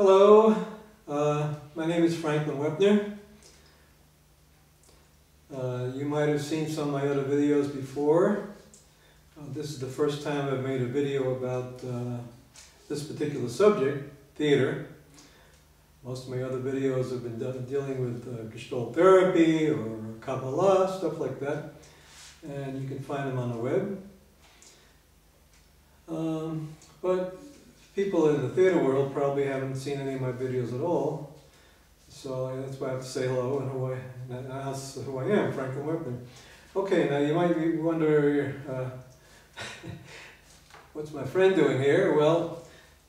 Hello, my name is Franklin Wepner. You might have seen some of my other videos before. This is the first time I've made a video about this particular subject, theater. Most of my other videos have been dealing with gestalt therapy or kabbalah, stuff like that. And you can find them on the web. But people in the theater world probably haven't seen any of my videos at all. So that's why I have to say hello and announce who I am, Franklin Wepner. Okay, now you might wonder, what's my friend doing here? Well,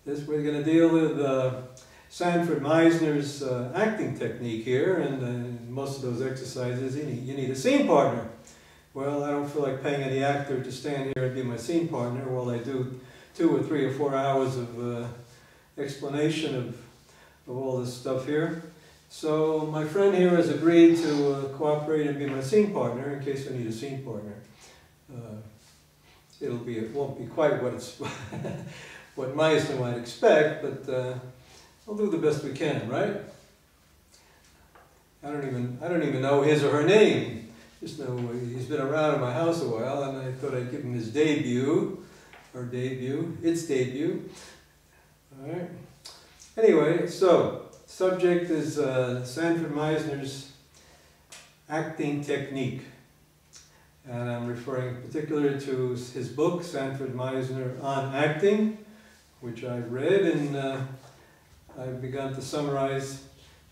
we're going to deal with Sanford Meisner's acting technique here, and in most of those exercises you need a scene partner. Well, I don't feel like paying any actor to stand here and be my scene partner while I do 2 or 3 or 4 hours of explanation of all this stuff here. So my friend here has agreed to cooperate and be my scene partner in case I need a scene partner. It won't be quite what Meisner might expect, but we'll do the best we can, right? I don't even know his or her name. Just know he's been around in my house a while, and I thought I'd give him his debut, or its debut. All right. Anyway, so subject is Sanford Meisner's acting technique, and I'm referring particularly to his book, Sanford Meisner on Acting, which I've read, and I've begun to summarize,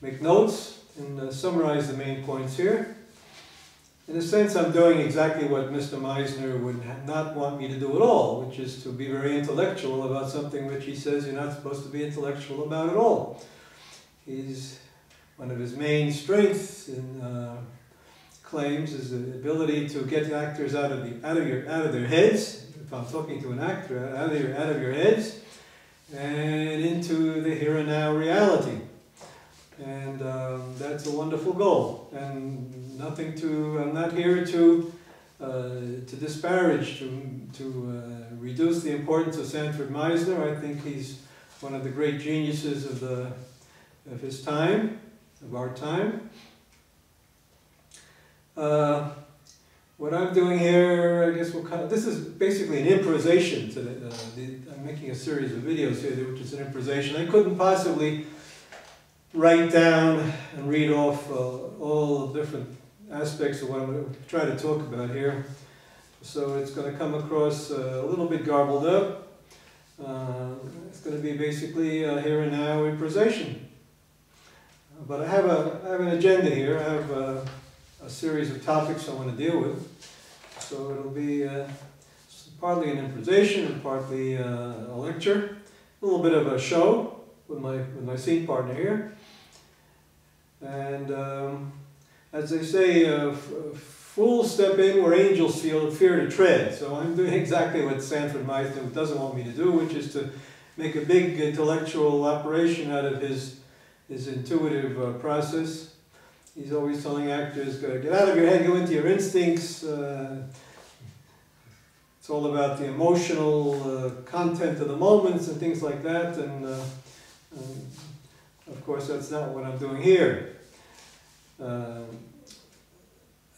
make notes, and summarize the main points here. In a sense, I'm doing exactly what Mr. Meisner would not want me to do at all, which is to be very intellectual about something which he says you're not supposed to be intellectual about at all. One of his main strengths in claims is the ability to get actors out of their heads. If I'm talking to an actor, out of your heads, and into the here and now reality. And that's a wonderful goal. And I'm not here to disparage, to reduce the importance of Sanford Meisner. I think he's one of the great geniuses of his time, of our time. What I'm doing here, I guess this is basically an improvisation. I'm making a series of videos here, which is an improvisation. I couldn't possibly write down and read off all the different aspects of what I'm going to try to talk about here. So it's going to come across a little bit garbled up. It's going to be basically here and now improvisation. But I have an agenda here. I have a series of topics I want to deal with. So it'll be partly an improvisation and partly a lecture, a little bit of a show with my scene partner here. And as they say, fools step in where angels fear to tread. So I'm doing exactly what Sanford Meisner doesn't want me to do, which is to make a big intellectual operation out of his intuitive process. He's always telling actors, get out of your head, go into your instincts. It's all about the emotional content of the moments and things like that. And of course, that's not what I'm doing here.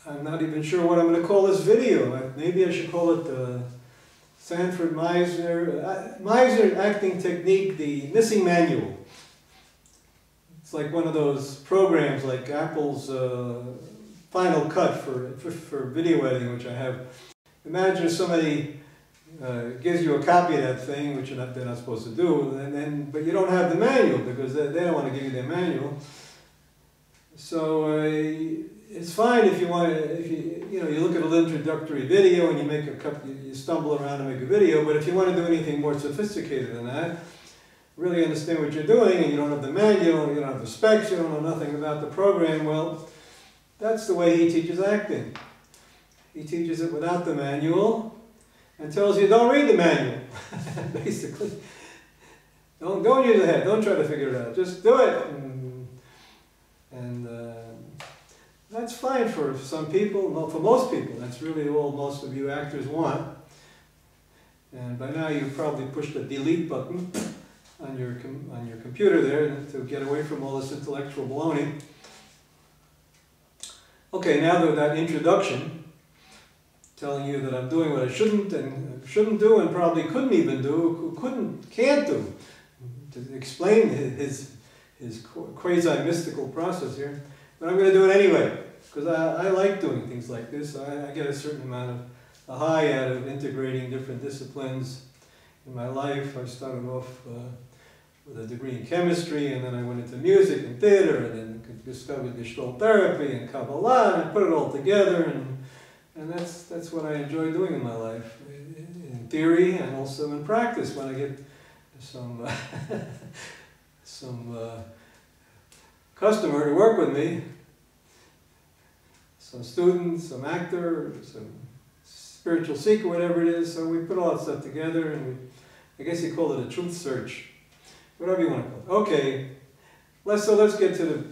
I'm not even sure what I'm going to call this video. Maybe I should call it Sanford Meisner Acting Technique, the Missing Manual. It's like one of those programs like Apple's Final Cut for video editing, which I have. Imagine if somebody gives you a copy of that thing, which they're not supposed to do, but you don't have the manual because they don't want to give you their manual. So it's fine if you want. If you look at an introductory video and you make you stumble around and make a video. But if you want to do anything more sophisticated than that, really understand what you're doing, and you don't have the manual, you don't have the specs, you don't know nothing about the program. Well, that's the way he teaches acting. He teaches it without the manual and tells you don't read the manual, basically. Don't use the head. Don't try to figure it out. Just do it. And that's fine for some people. For most people, that's really all most of you actors want. And by now you've probably pushed the delete button on your computer there to get away from all this intellectual baloney. Okay, now that introduction, telling you that I'm doing what I shouldn't do and probably couldn't even do, can't do, to explain his quasi-mystical process here. But I'm going to do it anyway, because I like doing things like this. I get a certain amount of a high out of integrating different disciplines in my life. I started off with a degree in chemistry, and then I went into music and theater, and then discovered gestalt therapy and kabbalah, and I put it all together, and that's what I enjoy doing in my life, in theory and also in practice when I get some customer to work with me, some student, some actor, some spiritual seeker, whatever it is. So we put all that stuff together, and I guess you call it a truth search, whatever you want to call it. Okay, let's get to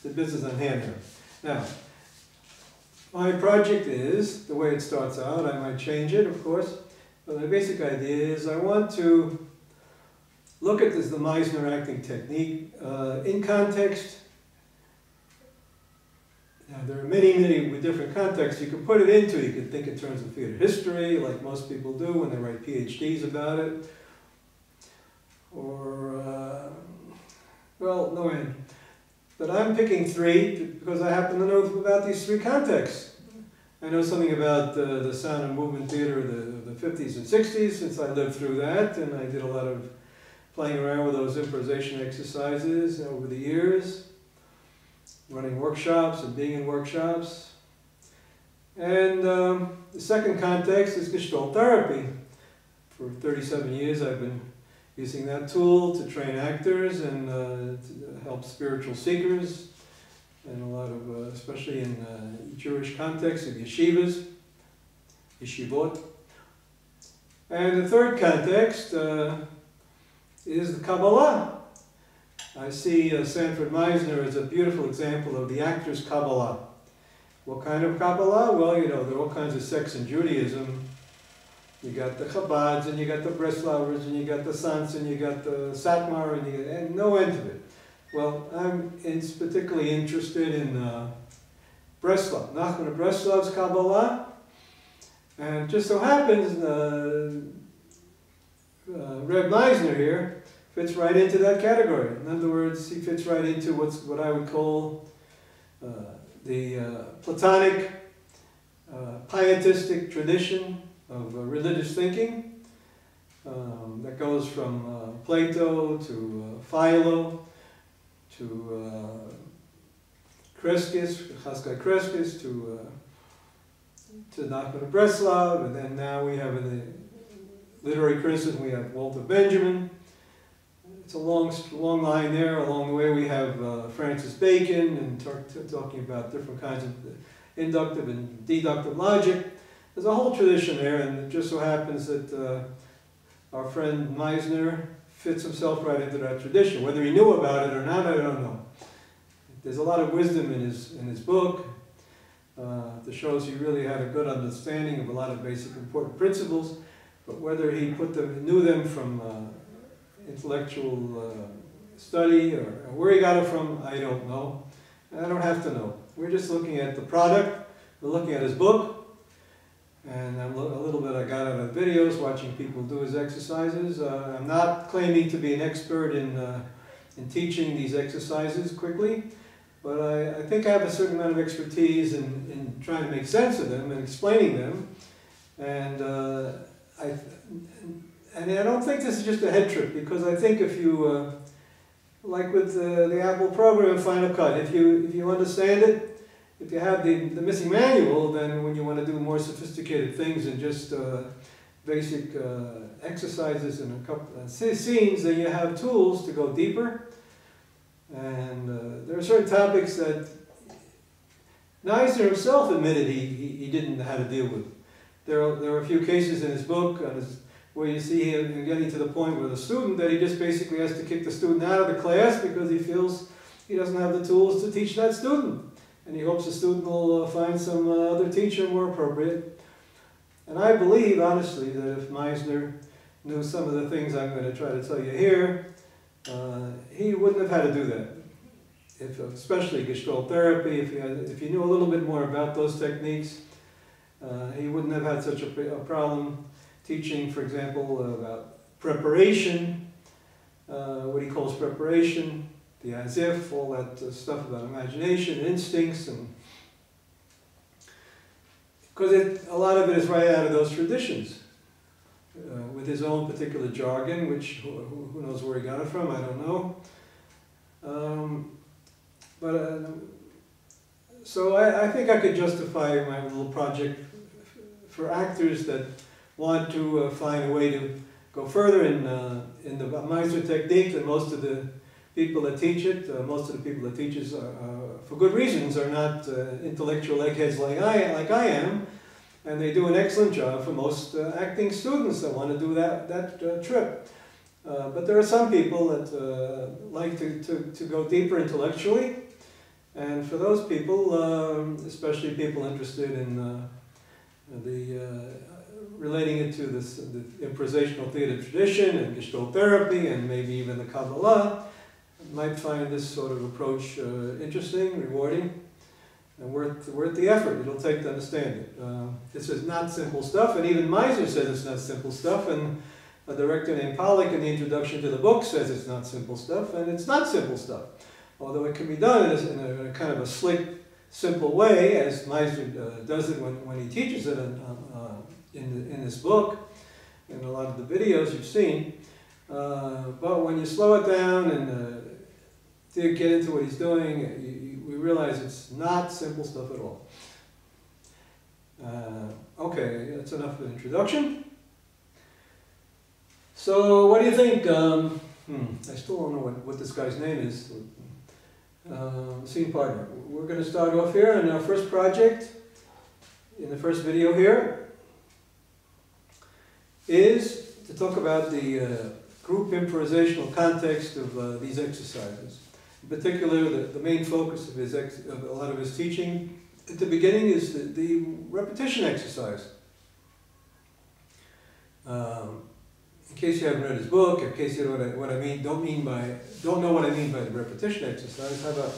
the business on hand here. Now, my project is, the way it starts out, I might change it, of course, but the basic idea is I want to look at this, the Meisner acting technique, in context. Now, there are many different contexts you can put it into. You can think in terms of theater history, like most people do when they write PhDs about it. Or, well, no end. But I'm picking three because I happen to know about these three contexts. I know something about the sound and movement theater of the 50s and 60s, since I lived through that, and I did a lot of playing around with those improvisation exercises over the years, running workshops and being in workshops. And the second context is gestalt therapy. For 37 years I've been using that tool to train actors and to help spiritual seekers, and a lot of, especially in Jewish context, in yeshivas, yeshivot. And the third context is the Kabbalah. I see Sanford Meisner as a beautiful example of the actor's Kabbalah. What kind of Kabbalah? Well, you know, there are all kinds of sects in Judaism. You got the Chabads, and you got the Breslavers, and you got the Sants, and you got the Satmar, and no end of it. Well, I'm particularly interested in Breslav, Nachman of Breslav's Kabbalah. And just so happens, Reb Meisner here fits right into that category. In other words, he fits right into what I would call the Platonic, pietistic tradition of religious thinking that goes from Plato to Philo to Kreskis, Kreskis, to Nachman of Breslav, and then now we have in the literary criticism we have Walter Benjamin. It's a long line there. Along the way we have Francis Bacon, and talking about different kinds of inductive and deductive logic. There's a whole tradition there, and it just so happens that our friend Meisner fits himself right into that tradition. Whether he knew about it or not, I don't know. There's a lot of wisdom in his book that shows he really had a good understanding of a lot of basic important principles, but whether he knew them from intellectual study or where he got it from, I don't know. And I don't have to know. We're just looking at the product. We're looking at his book. And a little bit I got out of videos, watching people do his exercises. I'm not claiming to be an expert in teaching these exercises quickly, but I think I have a certain amount of expertise in trying to make sense of them and explaining them. And I don't think this is just a head trip, because I think if you, like with the Apple program in Final Cut, if you understand it, if you have the missing manual, then when you want to do more sophisticated things and just basic exercises and a couple of scenes, then you have tools to go deeper. And there are certain topics that Meisner himself admitted he didn't know how to deal with. There are a few cases in his book where you see him getting to the point with a student that he just basically has to kick the student out of the class because he feels he doesn't have the tools to teach that student. And he hopes the student will find some other teacher more appropriate. And I believe, honestly, that if Meisner knew some of the things I'm going to try to tell you here, he wouldn't have had to do that. Especially gestalt therapy, if he knew a little bit more about those techniques, he wouldn't have had such a problem teaching, for example, about preparation, what he calls preparation, the as if, all that stuff about imagination, instincts, and because a lot of it is right out of those traditions, with his own particular jargon, which who knows where he got it from, I don't know. So I think I could justify my little project for actors that want to find a way to go further in the Meisner technique than most of the people that teach it. Most of the people that teach it, for good reasons, are not intellectual eggheads like I am, and they do an excellent job for most acting students that want to do that trip. But there are some people that like to go deeper intellectually, and for those people, especially people interested in relating it to the improvisational theater tradition and gestalt therapy and maybe even the kabbalah, might find this sort of approach interesting, rewarding, and worth the effort it'll take to understand it. This is not simple stuff, and even Meisner says it's not simple stuff, and a director named Pollock in the introduction to the book says it's not simple stuff, and it's not simple stuff. Although it can be done in a kind of a slick, simple way, as Meisner does it when he teaches it in this book, and a lot of the videos you've seen. But when you slow it down and get into what he's doing, we realize it's not simple stuff at all. Okay, that's enough of an introduction. So, what do you think? I still don't know what this guy's name is. Scene partner. We're going to start off here in our first project, in the first video here, is to talk about the group improvisational context of these exercises. In particular, the main focus of a lot of his teaching at the beginning is the repetition exercise. In case you haven't read his book, in case you don't know what I mean, don't know what I mean by the repetition exercise, how about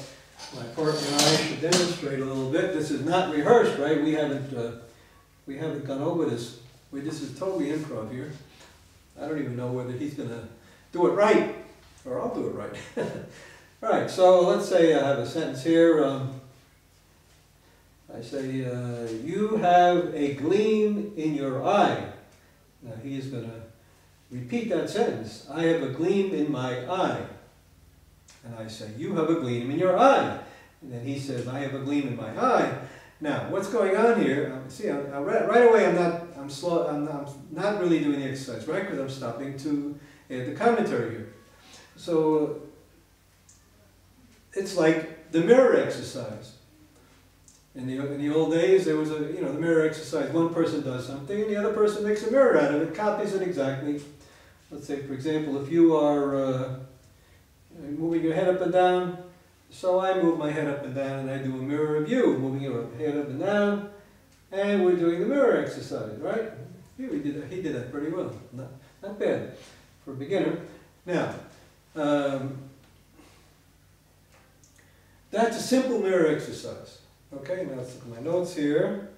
my partner and I should demonstrate a little bit. This is not rehearsed, right? We haven't gone over this. This is totally improv here. I don't even know whether he's going to do it right, or I'll do it right. All right, so let's say I have a sentence here. I say, you have a gleam in your eye. Now he is going to repeat that sentence. I have a gleam in my eye. And I say, you have a gleam in your eye. And then he says, I have a gleam in my eye. Now, what's going on here? See, right away I'm not really doing the exercise, right? Because I'm stopping to add the commentary here. So it's like the mirror exercise. In the old days, there was the mirror exercise. One person does something, and the other person makes a mirror out of it, copies it exactly. Let's say, for example, if you are moving your head up and down, so I move my head up and down, and I do a mirror of you, moving your head up and down, and we're doing the mirror exercise, right? He did that pretty well. Not bad for a beginner. Now, that's a simple mirror exercise. Okay, now let's look at my notes here.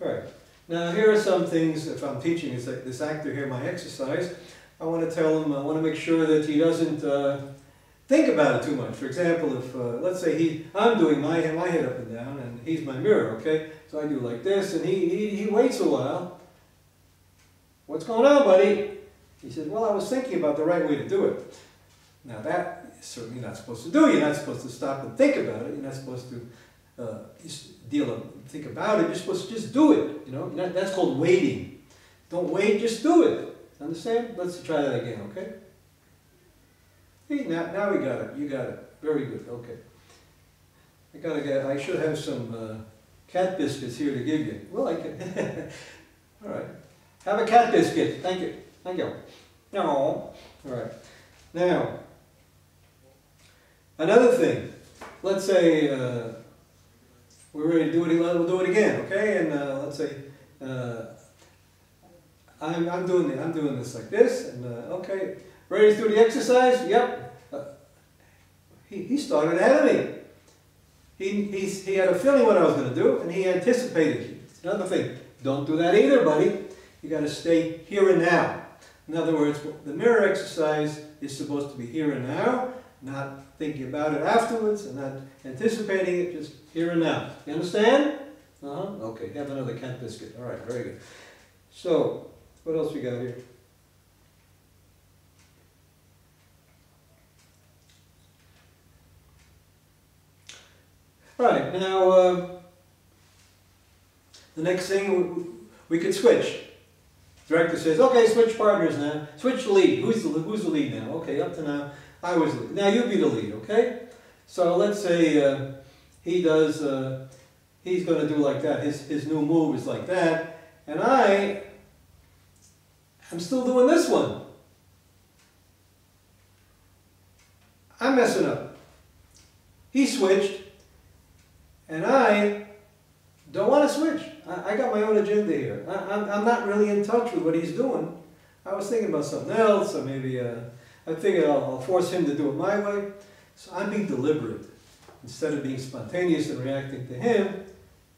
All right. Now here are some things, if I'm teaching this actor here my exercise, I want to tell him, I want to make sure that he doesn't think about it too much. For example, if, let's say I'm doing my head up and down and he's my mirror, okay? So I do like this and he waits a while. What's going on, buddy? He says, well, I was thinking about the right way to do it. Now that certainly not supposed to do. You're not supposed to stop and think about it. You're not supposed to think about it. You're supposed to just do it. That's called waiting. Don't wait, just do it. Understand? Let's try that again, okay? Hey, now we got it. You got it. Very good. Okay. I should have some cat biscuits here to give you. Well, I can. All right. Have a cat biscuit. Thank you. Thank you. No. All right. Now, another thing. Let's say we're ready to do it. We'll do it again, okay? And let's say I'm doing this like this, and okay. Ready to do the exercise? Yep. He started ahead of me. He had a feeling what I was going to do, and he anticipated. It's another thing. Don't do that either, buddy. You got to stay here and now. In other words, the mirror exercise is supposed to be here and now, not thinking about it afterwards and not anticipating it, just here and now. You understand? Okay, have another cat biscuit. All right, very good. So, what else we got here? All right, now the next thing, we could switch. Director says, okay, switch partners now. Switch the lead. Who's the lead now? Okay, up to now, I was the lead. Now you be the lead, okay? So let's say he does, he's going to do like that. His new move is like that. And I'm still doing this one. I'm messing up. He switched, and I don't want to switch. I got my own agenda here. I'm not really in touch with what he's doing. I was thinking about something else, or maybe I figured I'll force him to do it my way. So I'm being deliberate instead of being spontaneous and reacting to him.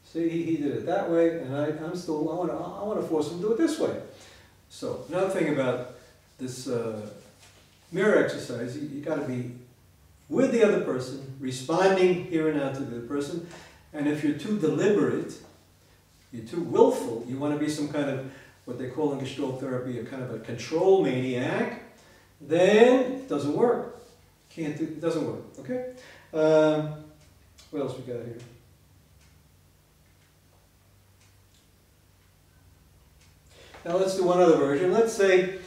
See, he did it that way, and I want to force him to do it this way. So another thing about this mirror exercise, you got to be with the other person, responding here and now to the other person. And if you're too deliberate, you're too willful, you want to be some kind of, what they call in gestalt therapy, a kind of a control maniac, then it doesn't work. It doesn't work, okay? What else we got here? Now let's do one other version. Let's say,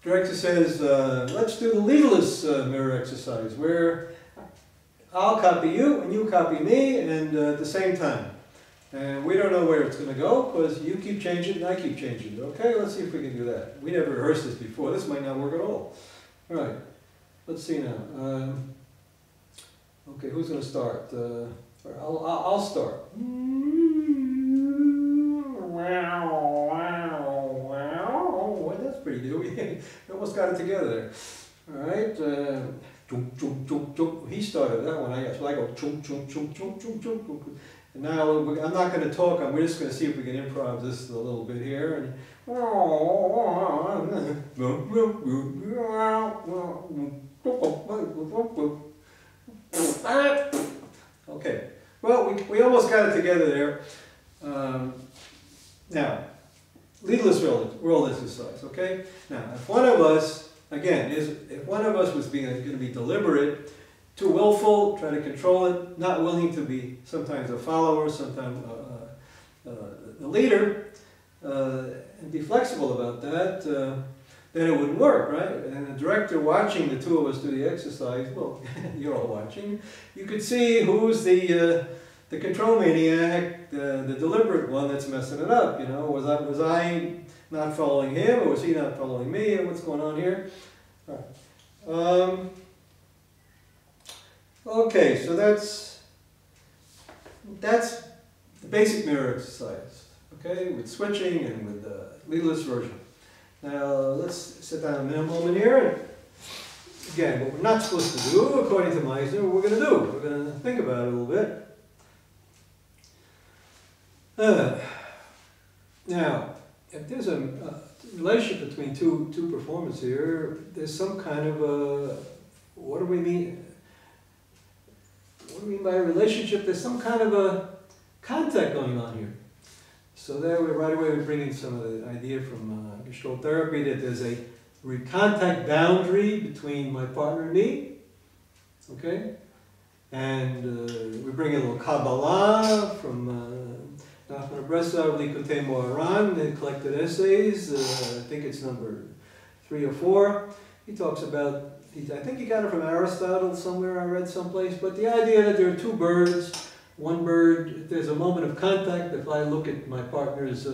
director says, let's do the leadless mirror exercise, where I'll copy you and you copy me, and at the same time. And we don't know where it's going to go, because you keep changing and I keep changing. Okay, let's see if we can do that. We never rehearsed this before. This might not work at all. All right, let's see now. Okay, who's going to start? I'll start. Well, that's pretty good. We almost got it together there. All right. He started that one. So I go chunk, chunk, chunk, chunk, chunk, chunk. And now I'm not going to talk. We're just going to see if we can improv this a little bit here. And okay. Well, we almost got it together there. Now, leadless world exercise. Okay. Now, if one of us, again, if one of us was going to be deliberate, too willful, try to control it, not willing to be sometimes a follower, sometimes a leader, and be flexible about that, then it wouldn't work, right? And the director watching the two of us do the exercise, well, you're all watching, you could see who's the control maniac, the deliberate one that's messing it up. You know, was I not following him, or was he not following me, or what's going on here? All right. Okay, so that's the basic mirror exercise, okay, with switching and with the leadless version. Now, let's sit down a moment here, and again, what we're not supposed to do, according to Meisner, what we're going to do. We're going to think about it a little bit. Now, if there's a relationship between two performers here, there's some kind of a, what do we mean? What do we mean by a relationship? There's some kind of a contact going on here. So there, right away, we bring in some of the idea from gestalt therapy that there's a contact boundary between my partner and me. Okay? And we bring in a little kabbalah from nachman, breslav, likutei, moharan, the collected essays. I think it's number 3 or 4. He talks about, I think he got it from Aristotle somewhere, I read someplace, but the idea that there are two birds, one bird, if there's a moment of contact, if I look at my partner's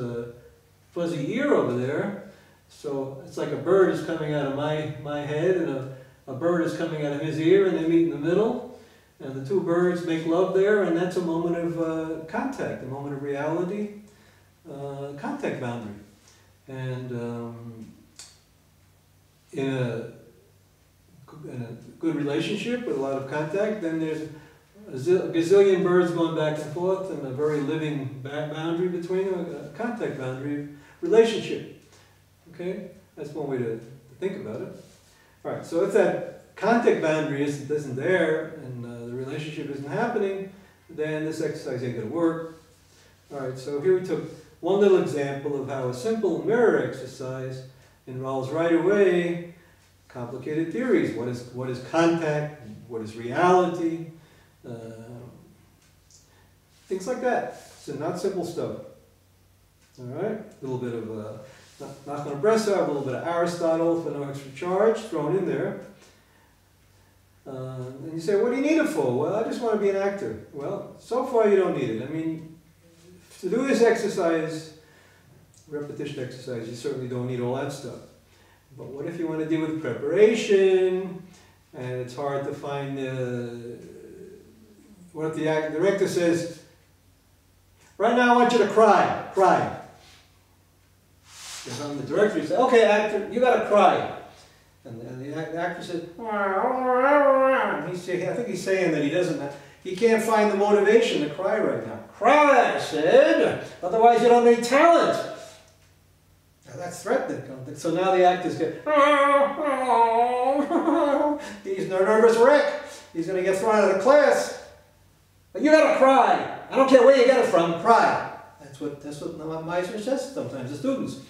fuzzy ear over there, so it's like a bird is coming out of my head and a bird is coming out of his ear, and they meet in the middle, and the two birds make love there, and that's a moment of contact, a moment of reality, contact boundary. And in a good relationship with a lot of contact, then there's a gazillion birds going back and forth and a very living boundary between them, a contact boundary, relationship. Okay? That's one way to think about it. All right, so if that contact boundary isn't there and the relationship isn't happening, then this exercise ain't going to work. All right, so here we took one little example of how a simple mirror exercise involves right away complicated theories. What is contact? What is reality? Things like that. So not simple stuff. All right, a little bit of nachman, breslav, a little bit of Aristotle for no extra charge thrown in there. And you say, what do you need it for? Well, I just want to be an actor. Well, so far you don't need it. I mean, to do this exercise, repetition exercise, you certainly don't need all that stuff. But what if you want to deal with preparation, and it's hard to find, what if the director says, right now I want you to cry, cry. If I'm the director, you say, okay actor, you got to cry. And the actor says, I think he's saying that he can't find the motivation to cry right now. Cry, I said, otherwise you don't need talent. Now that's threatening. So now the actors get, he's a nervous wreck. He's going to get thrown out of the class. But you got to cry. I don't care where you get it from, cry. That's what Meisner says sometimes to students.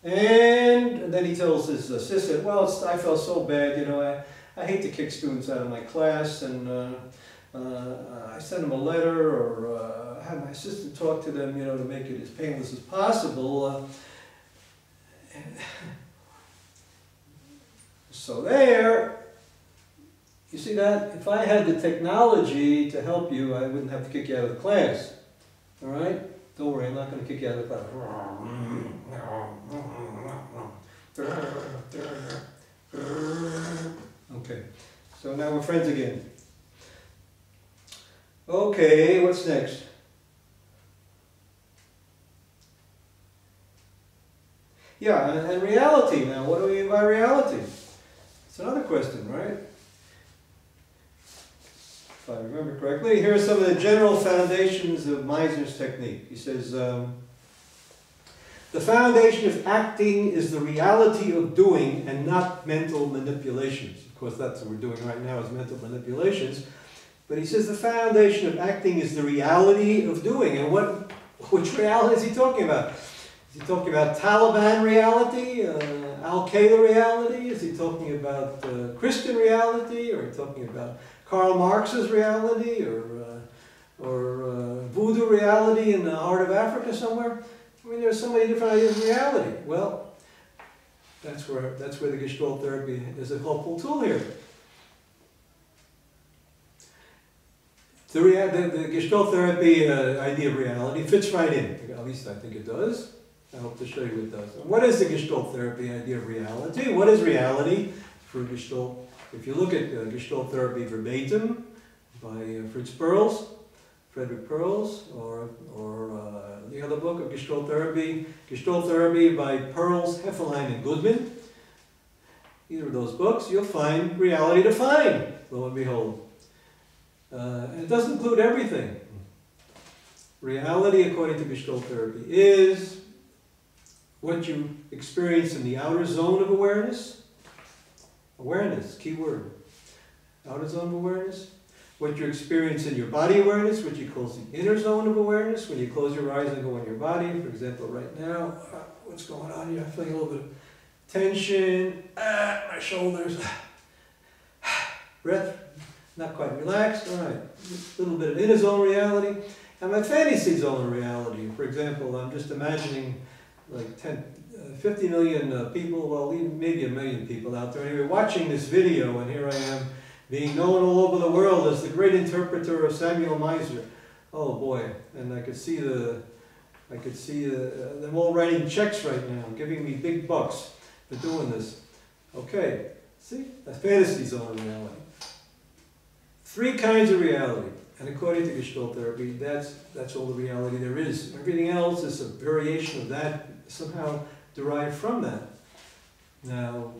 And then he tells his assistant, well, I felt so bad, you know, I hate to kick students out of my class, and I sent them a letter, or had my assistant talk to them, you know, to make it as painless as possible. So there, you see that? If I had the technology to help you, I wouldn't have to kick you out of the class. All right? Don't worry, I'm not going to kick you out of the class. Okay, so now we're friends again. Okay, what's next? Yeah, and reality now. What do we mean by reality? It's another question, right? If I remember correctly, here are some of the general foundations of Meisner's technique. He says, the foundation of acting is the reality of doing and not mental manipulations. Of course, that's what we're doing right now is mental manipulations. But he says the foundation of acting is the reality of doing. And which reality is he talking about? Is he talking about Taliban reality, Al-Qaeda reality? Is he talking about Christian reality? Or is he talking about Karl Marx's reality? Or voodoo reality in the heart of Africa somewhere? I mean, there's so many different ideas of reality. Well, that's where the gestalt therapy is a helpful tool here. The gestalt therapy idea of reality fits right in. At least I think it does. I hope to show you it does. What is the gestalt therapy idea of reality? What is reality for gestalt? If you look at gestalt therapy verbatim by fritz Perls, or the other book of Gestalt Therapy by Perls, Heffelheim, and Goodman. Either of those books, you'll find reality defined, lo and behold. And it doesn't include everything. Reality, according to Gestalt Therapy, is what you experience in the outer zone of awareness. Awareness, key word. Outer zone of awareness. What you experience in your body awareness, which he calls the inner zone of awareness, when you close your eyes and go in your body. For example, right now, what's going on here? I'm feeling a little bit of tension, my shoulders, breath, not quite relaxed. All right, a little bit of inner zone reality. And my fantasy zone of reality, for example, I'm just imagining like 50 million people, well, even maybe 1 million people out there, anyway, watching this video, and here I am, being known all over the world as the great interpreter of Samuel Meisner. Oh boy, and I could see them all writing checks right now, giving me big bucks for doing this. Okay, see, a fantasy zone of reality. 3 kinds of reality, and according to Gestalt Therapy, that's all the reality there is. Everything else is a variation of that, somehow derived from that. Now,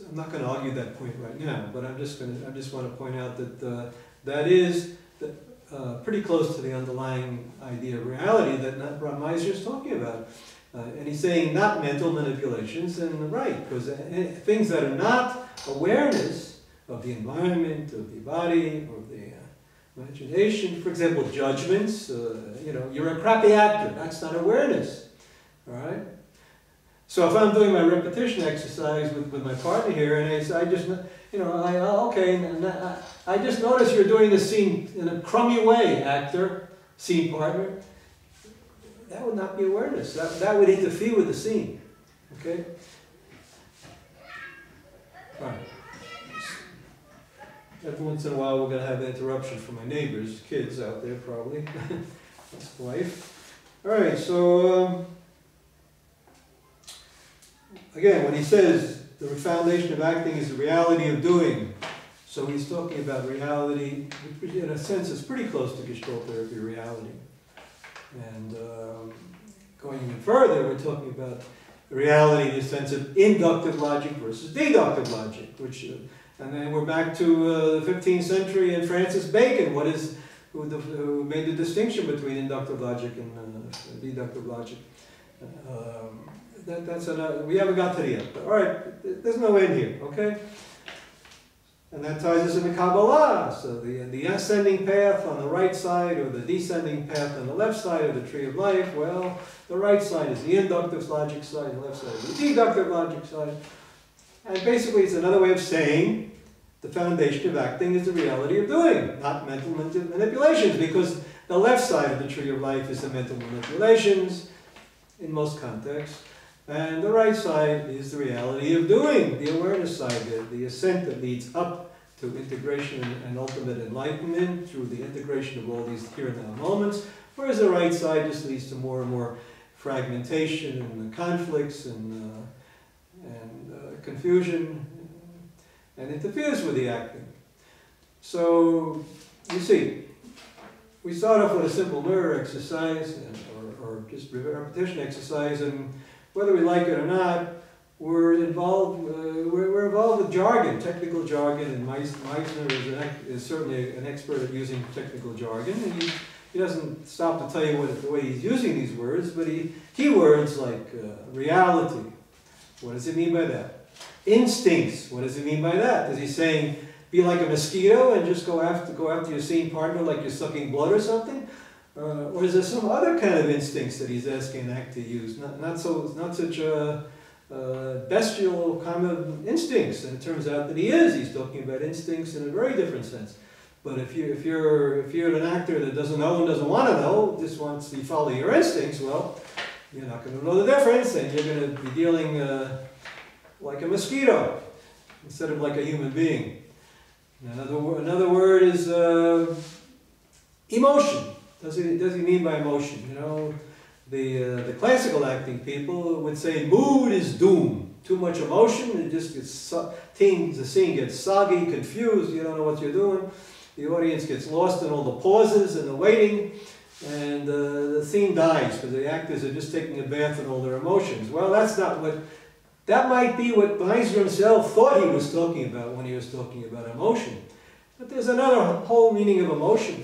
I'm not going to argue that point right now, but I just want to point out that that is pretty close to the underlying idea of reality that Meisner is talking about. And he's saying not mental manipulations, and right, because things that are not awareness of the environment, of the body, or the imagination, for example, judgments, you know, you're a crappy actor, that's not awareness, all right? So if I'm doing my repetition exercise with my partner here, and I just, you know, okay, I just notice you're doing this scene in a crummy way, actor, scene partner. That would not be awareness. That would interfere with the scene. Okay? All right. Every once in a while we're going to have an interruption from my neighbors, kids out there probably. That's life. All right, so again, when he says the foundation of acting is the reality of doing, so he's talking about reality, which in a sense is pretty close to Gestalt therapy reality. And going even further, we're talking about reality in the sense of inductive logic versus deductive logic, which, and then we're back to the 15th century and Francis Bacon, who made the distinction between inductive logic and deductive logic. That's another, we haven't got to the end, but all right, there's no end here, okay? And that ties us into Kabbalah. So the ascending path on the right side or the descending path on the left side of the tree of life, well, the right side is the inductive logic side, the left side is the deductive logic side. And basically it's another way of saying the foundation of acting is the reality of doing, not mental manipulations, because the left side of the tree of life is the mental manipulations in most contexts. And the right side is the reality of doing, the awareness side, the ascent that leads up to integration and ultimate enlightenment through the integration of all these here and now moments, whereas the right side just leads to more and more fragmentation and conflicts and confusion and interferes with the acting. So, you see, we start off with a simple mirror exercise or just repetition exercise, and whether we like it or not, we're involved with jargon, technical jargon, and Meisner is certainly an expert at using technical jargon. And he doesn't stop to tell you the way he's using these words, but keywords like reality, what does he mean by that? Instincts, what does he mean by that? Is he saying be like a mosquito and just go after your scene partner like you're sucking blood or something? Or is there some other kind of instincts that he's asking an act to use? Not such a bestial kind of instincts. And it turns out that he is. He's talking about instincts in a very different sense. But if you're an actor that doesn't know and doesn't want to know, just wants to follow your instincts, well, you're not going to know the difference, and you're going to be dealing like a mosquito instead of like a human being. Another word is emotion. Does he mean by emotion? You know, the classical acting people would say mood is doom. Too much emotion, it just gets the scene gets soggy, confused. You don't know what you're doing. The audience gets lost in all the pauses and the waiting, and the scene dies because the actors are just taking a bath in all their emotions. Well, that's not what. That might be what Meisner himself thought he was talking about when he was talking about emotion. But there's another whole meaning of emotion.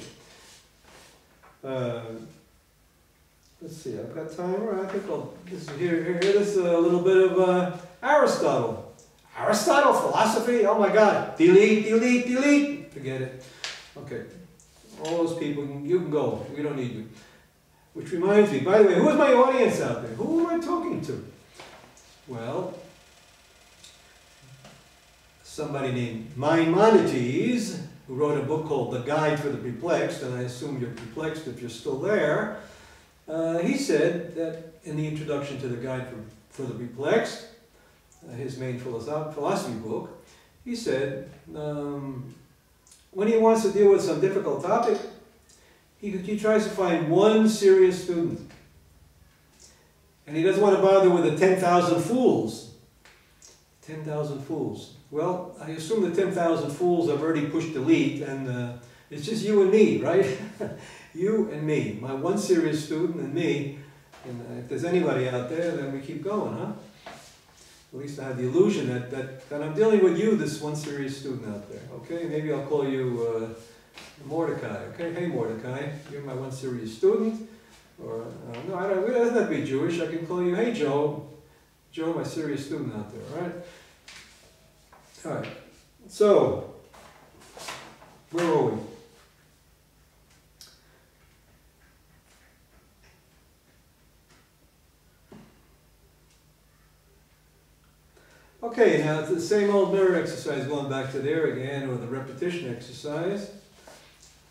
Let's see, I've got time, or I think I'll hear this a little bit of Aristotle. Aristotle, philosophy, oh my God, delete, forget it. Okay, all those people, you can go, we don't need you. Which reminds me, by the way, who is my audience out there? Who am I talking to? Well, somebody named Maimonides, who wrote a book called The Guide for the Perplexed, and I assume you're perplexed if you're still there. He said that in the introduction to the Guide for the Perplexed, his main philosophy book, he said when he wants to deal with some difficult topic, he tries to find one serious student. And he doesn't want to bother with the 10,000 fools. 10,000 fools. Well, I assume the 10,000 fools have already pushed delete, and it's just you and me, right? You and me, my one serious student and me. And if there's anybody out there, then we keep going, huh? at least I have the illusion that I'm dealing with you, this one serious student out there. Okay, maybe I'll call you Mordecai. Okay, hey Mordecai, you're my one serious student. Or no, I don't. It doesn't have to be Jewish. I can call you, hey Joe, Joe, my serious student out there. All right. All right. So, where are we? Okay, now it's the same old mirror exercise, going back to there again, or the repetition exercise,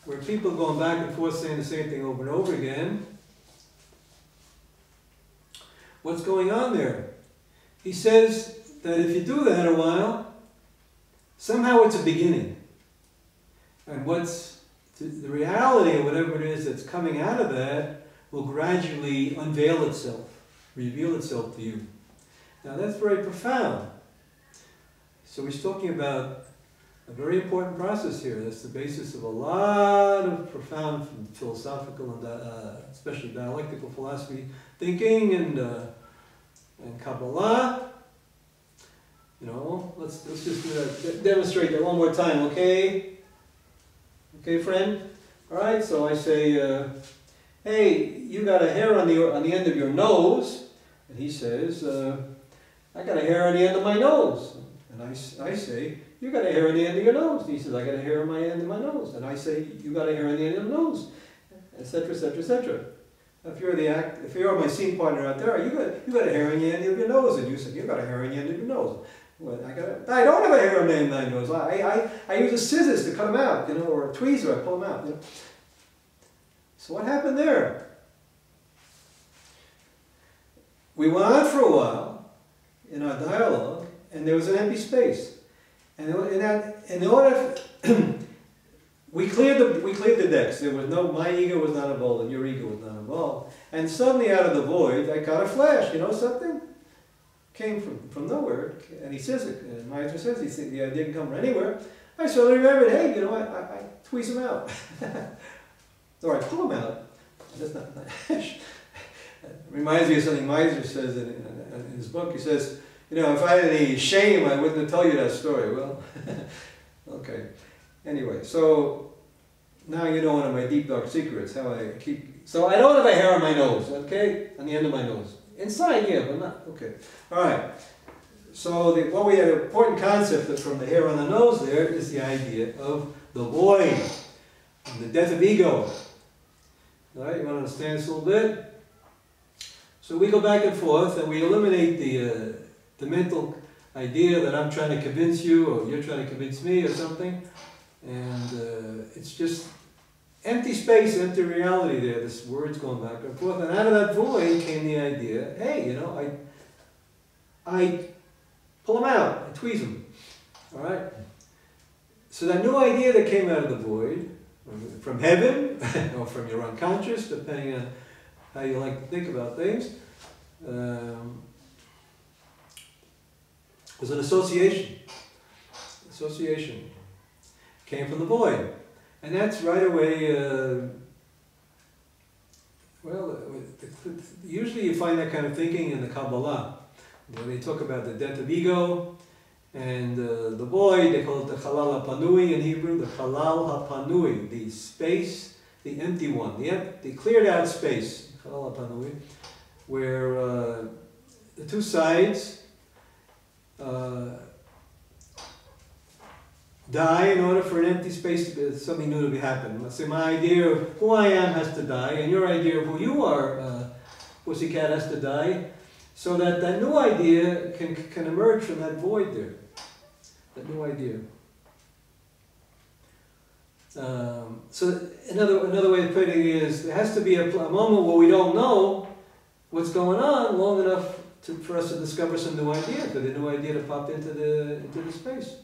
where people are going back and forth saying the same thing over and over again. What's going on there? He says that if you do that a while, somehow it's a beginning. And what's the reality, or whatever it is that's coming out of that, will gradually unveil itself, reveal itself to you. Now that's very profound. So he's talking about a very important process here. That's the basis of a lot of profound philosophical and especially dialectical philosophy thinking and kabbalah. You know, let's just do that, demonstrate that one more time, okay? Okay, friend. All right. So I say, hey, you got a hair on the end of your nose, and he says, I got a hair on the end of my nose. And I say, you got a hair on the end of your nose. And he says, I got a hair on my end of my nose. And I say, you got a hair on the end of your nose, etc., etc., etc. If you're my scene partner out there, you got a hair on the end of your nose, and you said, you got a hair on the end of your nose. Well, I don't have a hair on the end of my nose. I use a scissors to cut them out, you know, or a tweezer, I pull them out. You know. So what happened there? We went on for a while in our dialogue, and there was an empty space. And in order, we cleared the decks. There was no, my ego was not involved, and your ego was not involved. And suddenly, out of the void, I got a flash. You know something? Came from nowhere, and he says it. And Meisner says the idea didn't come from anywhere. I suddenly remembered, hey, you know, I tweeze him out, or I pull him out. That's not. Reminds me of something Meisner says in his book. He says, you know, if I had any shame, I wouldn't have told you that story. Well, okay. Anyway, so now you know one of my deep dark secrets, how I keep... So I don't have a hair on my nose, okay? On the end of my nose. Inside, yeah, but not... Okay. All right. So what we have, an important concept from the hair on the nose there is the idea of the void, and the death of ego. All right, you want to understand this a little bit? So we go back and forth, and we eliminate the mental idea that I'm trying to convince you, or you're trying to convince me, or something. And it's just empty space, empty reality there. This word's going back and forth. And out of that void came the idea, hey, you know, I pull them out, I tweeze them. All right? So that new idea that came out of the void, from heaven, or from your unconscious, depending on how you like to think about things, was an association. Association came from the void. And that's right away, well, usually you find that kind of thinking in the Kabbalah. You know, they talk about the death of ego, and the void, they call it the halal hapanui in Hebrew, the halal hapanui, the space, the empty one, the cleared out space, halal hapanui, where the two sides die in order for an empty space, something new to happen. Let's say my idea of who I am has to die, and your idea of who you are, pussycat, has to die, so that that new idea can emerge from that void there. That new idea. So another way of putting it is, there has to be a moment where we don't know what's going on long enough for us to discover some new idea, for the new idea to pop into the space.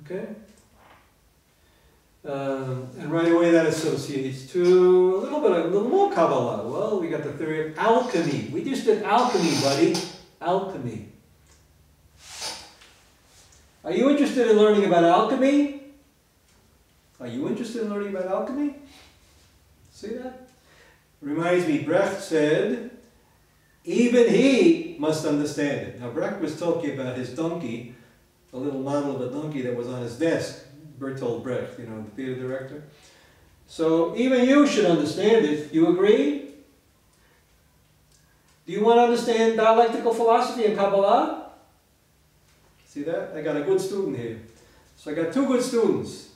Okay? And right away that associates to a little more Kabbalah. Well, we got the theory of alchemy. We just did alchemy, buddy. Alchemy. Are you interested in learning about alchemy? Are you interested in learning about alchemy? See that? Reminds me, Brecht said, even he we must understand it. Now, Brecht was talking about his donkey, a little model of a donkey that was on his desk, Bertolt Brecht, you know, the theater director. So even you should understand it. You agree? Do you want to understand dialectical philosophy and Kabbalah? See that? I got a good student here. So I got two good students.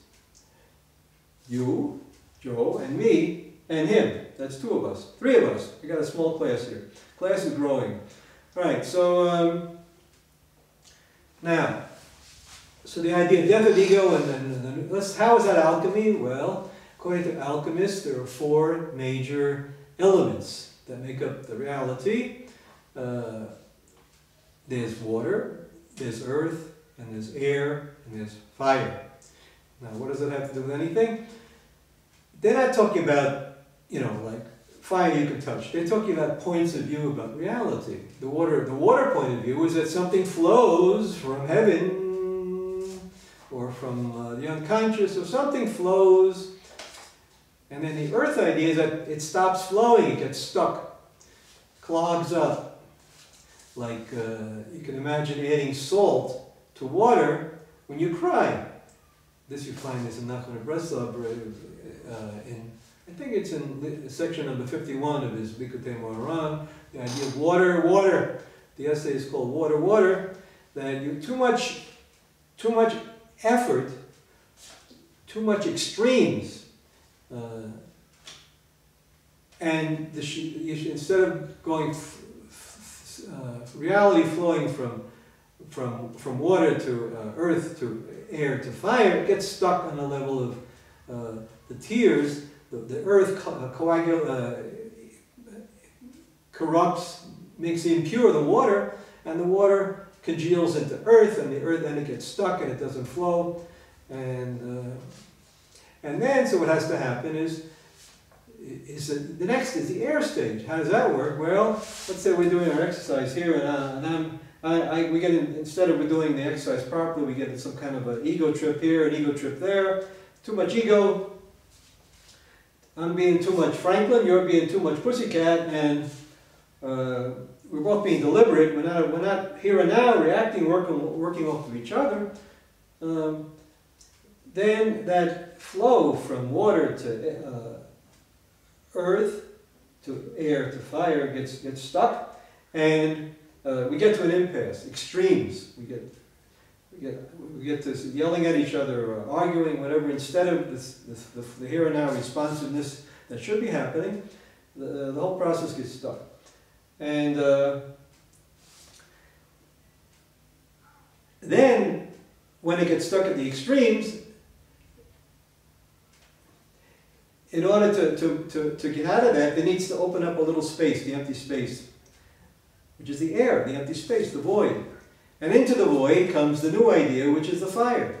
You, Joe, and me, and him. That's two of us. Three of us. We got a small class here. Class is growing. All right, so now, so the idea of death of ego, and how is that alchemy? Well, according to alchemists, there are four major elements that make up the reality. There's water, there's earth, and there's air, and there's fire. Now, what does that have to do with anything? They're not talking about, you know, like fire you can touch. They're talking about points of view about reality. The water point of view is that something flows from heaven or from the unconscious, or something flows. And then the earth idea is that it stops flowing, it gets stuck, clogs up. Like you can imagine adding salt to water when you cry. This you find is in nachman and breslav I think it's in section number 51 of his likutei moharan. The idea of water. The essay is called water. That you too much effort, too much extremes. And instead of going reality flowing from water to earth to air to fire, it gets stuck on the level of the tears. The earth corrupts, makes impure the water, and the water congeals into earth, and the earth then it gets stuck and it doesn't flow. And then, so what has to happen is the next is the air stage. How does that work? Well, let's say we're doing our exercise here, and we get instead of we're doing the exercise properly, we get some kind of an ego trip here, an ego trip there. Too much ego. I'm being too much Franklin. You're being too much pussycat, and we're both being deliberate. We're not here and now reacting, working off of each other. Then that flow from water to earth, to air, to fire gets stuck, and we get to an impasse, extremes. We get to yelling at each other, or arguing, whatever. Instead of the here and now responsiveness that should be happening, the whole process gets stuck. And then, when it gets stuck at the extremes, in order to get out of that, it needs to open up a little space, the empty space, which is the air, the empty space, the void. And into the void comes the new idea, which is the fire.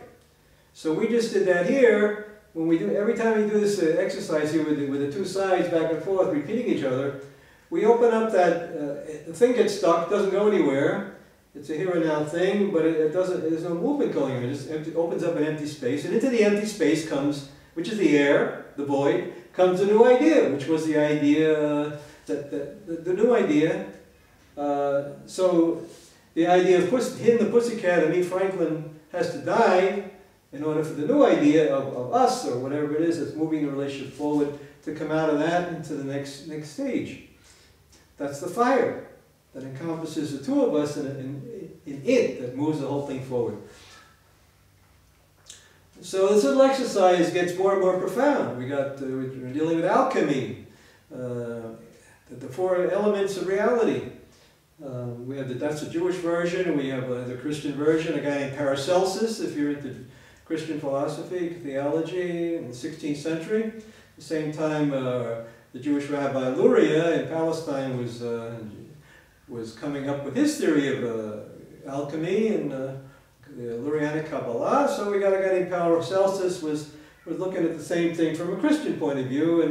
So we just did that here. When we do, every time we do this exercise here with the two sides back and forth, repeating each other, we open up that, the thing gets stuck, doesn't go anywhere. It's a here and now thing, but it doesn't, there's no movement going on. It just opens up an empty space. And into the empty space comes, which is the air, the void, comes a new idea, which was the idea, the new idea. So the idea of him, the pussycat, and me, Franklin, has to die in order for the new idea of us, or whatever it is that's moving the relationship forward, to come out of that into the next stage. That's the fire that encompasses the two of us in it, that moves the whole thing forward. So this little exercise gets more and more profound. We're dealing with alchemy, the four elements of reality. That's the Jewish version, and we have the Christian version, a guy named Paracelsus, if you're into Christian philosophy, theology, in the 16th century. At the same time, the Jewish rabbi Luria in Palestine was coming up with his theory of alchemy and the Lurianic Kabbalah. So we got a guy named Paracelsus was looking at the same thing from a Christian point of view,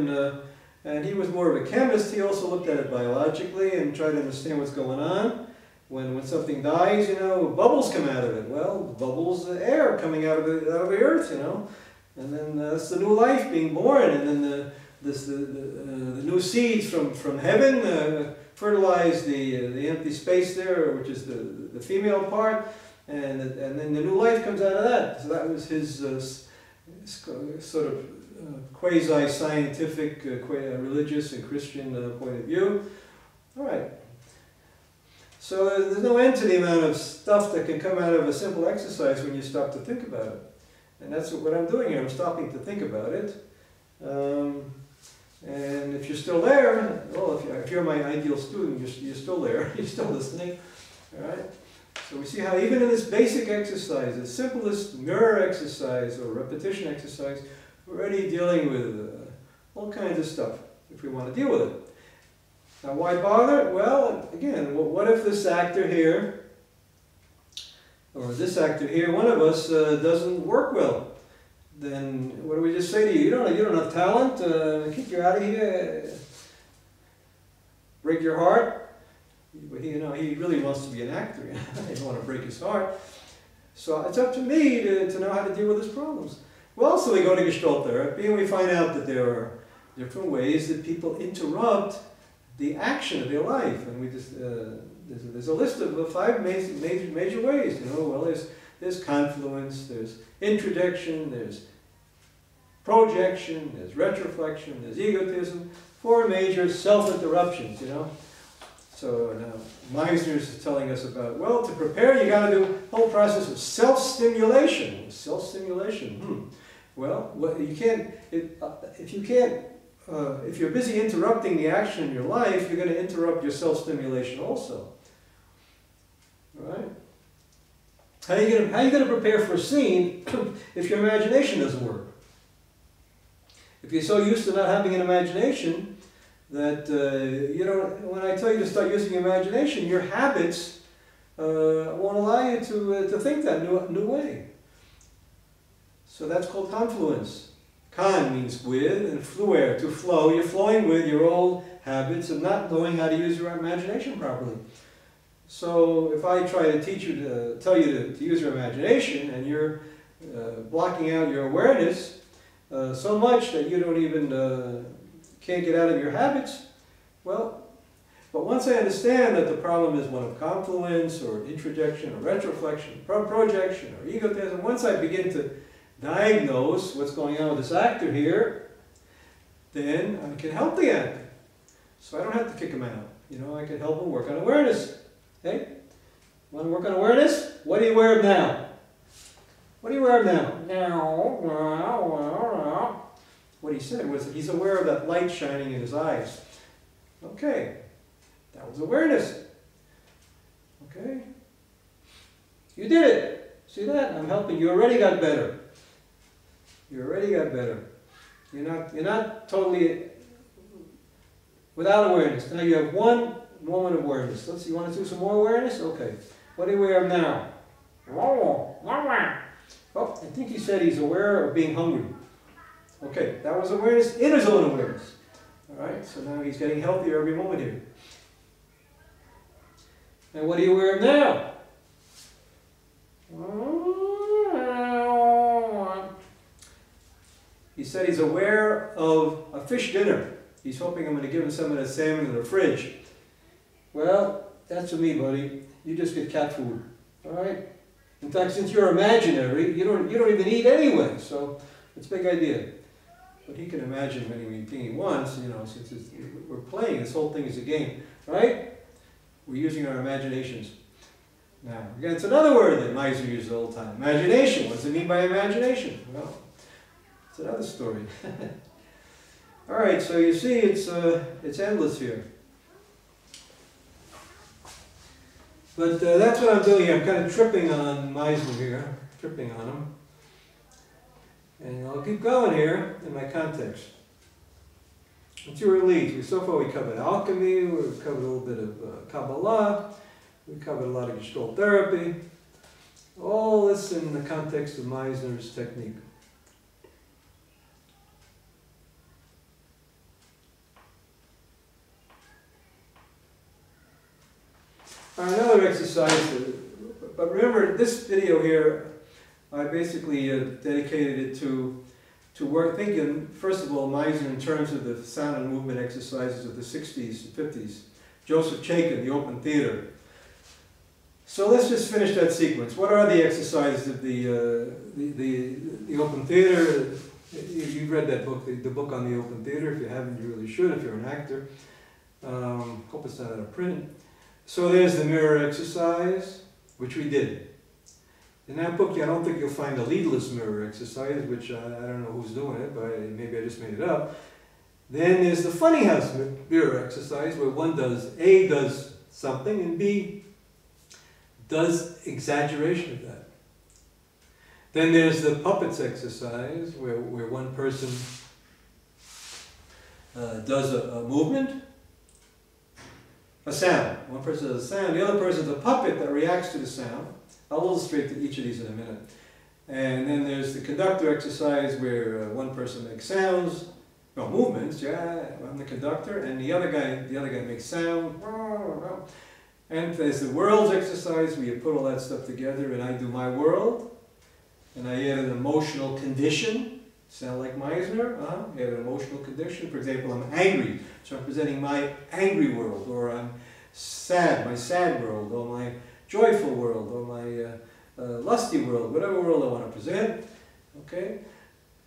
and he was more of a chemist. He also looked at it biologically and tried to understand what's going on. When something dies, you know, bubbles come out of it. Well, bubbles, air coming out of the earth, you know. And then that's the new life being born, and then the new seeds from heaven fertilize the empty space there, which is the female part, and then the new life comes out of that. So that was his sort of quasi-scientific, religious and Christian point of view. All right. So there's no end to the amount of stuff that can come out of a simple exercise when you stop to think about it. And that's what I'm doing here. I'm stopping to think about it. And if you're still there, well, if you're my ideal student, you're still there. You're still listening. All right. So we see how even in this basic exercise, the simplest mirror exercise or repetition exercise, we're already dealing with all kinds of stuff if we want to deal with it. Now, why bother? Well, again, what if this actor here, or this actor here, one of us doesn't work well? Then what do we just say to you? You don't have talent. Kick you out of here. Break your heart. He really wants to be an actor. I don't want to break his heart. So it's up to me to know how to deal with his problems. Well, so we go to gestalt therapy and we find out that there are different ways that people interrupt the action of their life, and we just there's a list of 5 major ways. Well, there's confluence, there's introjection, there's projection, there's retroflexion, there's egotism. 4 major self-interruptions. So now Meisner is telling us about, well, to prepare you got to do a whole process of self-stimulation. Self-stimulation. Well, you can't if you're busy interrupting the action in your life, you're going to interrupt your self-stimulation also. Right? How are you going to prepare for a scene if your imagination doesn't work? If you're so used to not having an imagination that when I tell you to start using your imagination, your habits won't allow you to think that new way. So that's called confluence. Kan means with, and fluere, to flow. You're flowing with your old habits of not knowing how to use your imagination properly. So if I try to teach you tell you to use your imagination, and you're blocking out your awareness so much that you don't even can't get out of your habits, well, but once I understand that the problem is one of confluence or introjection or retroflexion, projection or egotism, once I begin to diagnose what's going on with this actor here, then I can help the actor. So I don't have to kick him out. I can help him work on awareness. Okay? Want to work on awareness? What are you aware of now? What are you aware of now? What he said was that he's aware of that light shining in his eyes. Okay. That was awareness. Okay? You did it. See that? I'm helping you. You already got better. You already got better. You're not totally without awareness. Now you have one moment of awareness. Let's see, you want to do some more awareness? Okay. What are you aware of now? Oh, I think he said he's aware of being hungry. Okay, that was awareness in his own awareness. Alright, so now he's getting healthier every moment here. And what are you aware of now? He said he's aware of a fish dinner. He's hoping I'm going to give him some of that salmon in the fridge. Well, that's for me, buddy. You just get cat food. Alright? In fact, since you're imaginary, you don't even eat anyway, so it's a big idea. But he can imagine anything he wants, since we're playing, this whole thing is a game. Right? We're using our imaginations. Now, again, it's another word that Meisner uses all the time. Imagination. What does it mean by imagination? Well, it's another story. All right, so you see, it's endless here. But that's what I'm doing here. I'm kind of tripping on Meisner here, tripping on him. And I'll keep going here in my context. What's your leads? So far we covered alchemy, we've covered a little bit of kabbalah, we covered a lot of gestalt therapy. All this in the context of Meisner's technique. Another exercise, but remember this video here, I basically dedicated it to work thinking, first of all, Meisner in terms of the sound and movement exercises of the 60s and 50s, Joseph Chaikin, the open theater. So let's just finish that sequence. What are the exercises of the open theater? You've read that book, the book on the open theater. If you haven't, you really should if you're an actor. Hope it's not out of print. So there's the mirror exercise, which we did. In that book, I don't think you'll find a leadless mirror exercise, which I don't know who's doing it, but maybe I just made it up. Then there's the funny house mirror exercise, where one does, A does something, and B does exaggeration of that. Then there's the puppets exercise, where one person does a movement, a sound. One person does a sound, the other person is a puppet that reacts to the sound. I'll illustrate each of these in a minute. And then there's the conductor exercise, where one person makes sounds, well, movements, yeah, I'm the conductor, and the other guy makes sound. And there's the worlds exercise, where you put all that stuff together, and I do my world, and I add an emotional condition. Sound like Meisner? Add an emotional condition. For example, I'm angry, so I'm presenting my angry world, or I'm sad, my sad world, or my joyful world, or my lusty world, whatever world I want to present. Okay?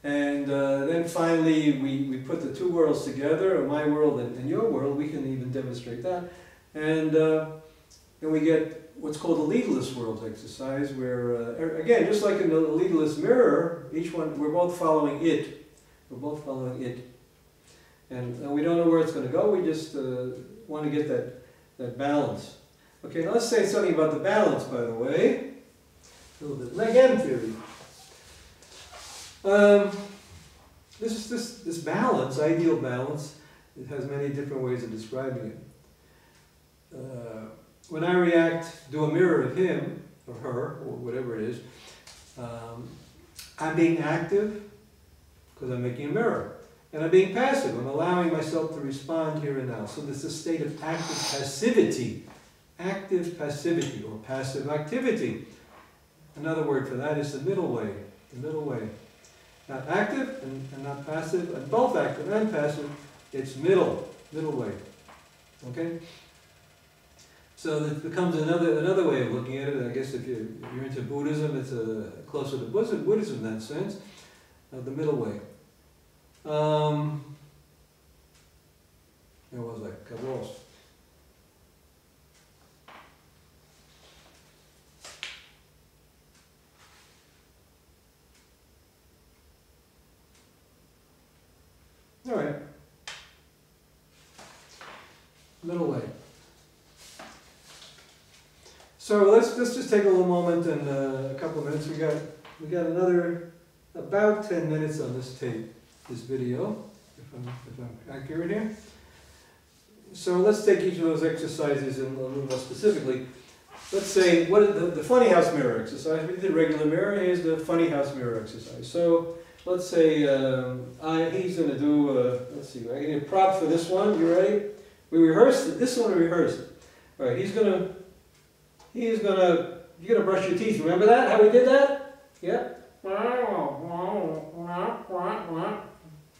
And then finally, we put the two worlds together, my world and your world. We can even demonstrate that. And then we get what's called the leadless worlds exercise, where, again, just like in the leadless mirror, each one, we're both following it. We're both following it. And we don't know where it's going to go. We just want to get that balance. Okay, now let's say something about the balance, by the way. A little bit leg end theory. This balance, ideal balance, it has many different ways of describing it. When I react, do a mirror of him, or her, or whatever it is, I'm being active because I'm making a mirror. And I'm being passive. I'm allowing myself to respond here and now. So there's a state of active passivity. Active passivity, or passive activity. Another word for that is the middle way. The middle way. Not active and not passive, and both active and passive. It's middle way. Okay? So that becomes another way of looking at it. I guess if you're into Buddhism, it's closer to Buddhism in that sense. The middle way. Where was I? Got lost. All right. Middle way. So let's just take a little moment and a couple of minutes. We got another about 10 minutes on this tape, this video, if I'm accurate here. So let's take each of those exercises in a little more specifically. Let's say what the funny house mirror exercise. We did the regular mirror. Here's the funny house mirror exercise. So let's say he's going to do. Let's see. I need a prop for this one. You ready? We rehearsed it. This one we rehearsed. All right. You're gonna brush your teeth. Remember that? How we did that? Yeah.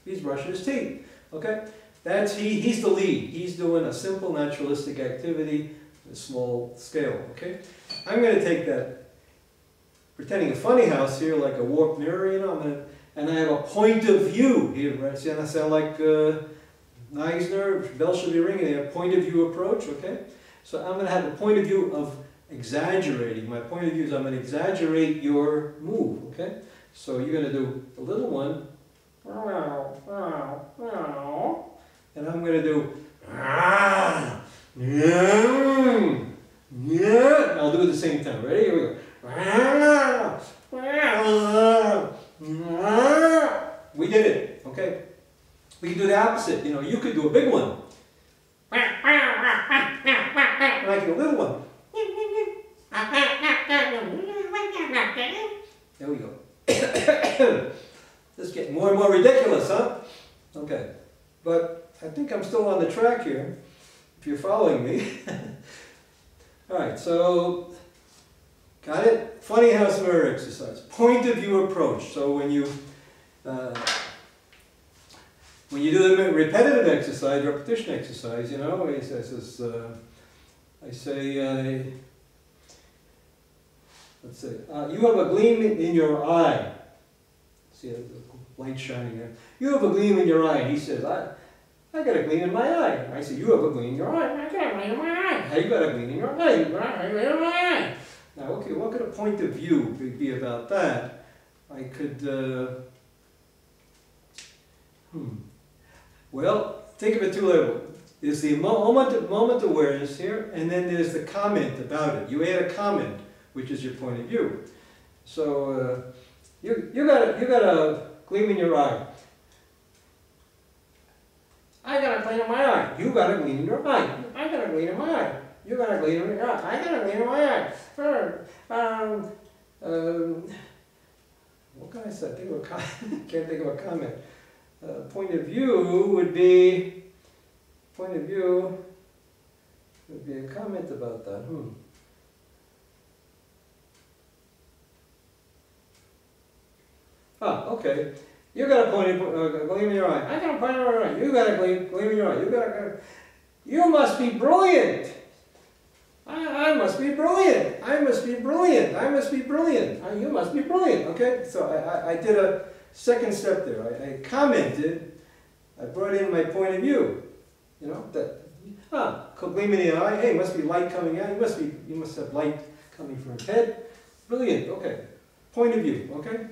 He's brushing his teeth. Okay. That's he's the lead. He's doing a simple naturalistic activity, a small scale. Okay. I'm going to take that, pretending a funny house here, like a warped mirror. You know, and I have a point of view here. Right? See, I sound like Meisner, bell should be ringing. They have point of view approach. Okay. So I'm going to have a point of view of exaggerating. My point of view is I'm going to exaggerate your move, okay? So you're going to do a little one, and I'm going to do, I'll do it at the same time. Ready? Here we go. We did it, okay? We can do the opposite. You know, you could do a big one. And I can do a little one. There we go. This is getting more and more ridiculous, huh? Okay. But I think I'm still on the track here, if you're following me. Alright, so got it? Funny house mirror exercise. Point of view approach. So when you when you do the repetitive exercise, repetition exercise, you know, I say, let's say, you have a gleam in your eye. See, the light shining there. You have a gleam in your eye. And he says, I got a gleam in my eye. I say, you have a gleam in your eye. I got a gleam in my eye. How you got a gleam in your eye? You got a gleam in my eye. Now, okay, what could a point of view be about that? I could, well, think of it two levels. There's the moment awareness here, and then there's the comment about it. You add a comment, which is your point of view. So you got a gleam in your eye. I got a gleam in my eye. You got a gleam in your eye. I got a gleam in my eye. You got a gleam in your eye. I got a gleam in my eye. What can I say? Can't think of a comment. Point of view would be a comment about that. Okay. You got a gleam in your eye. I got a point in my eye. You got a gleam in your eye. You must be brilliant. I must be brilliant. I must be brilliant. I must be brilliant. You must be brilliant. Okay. So I did a second step there. I commented. I brought in my point of view. You know that. Gleam in the eye. Hey, must be light coming out. You must have light coming from your head. Brilliant. Okay. Point of view. Okay.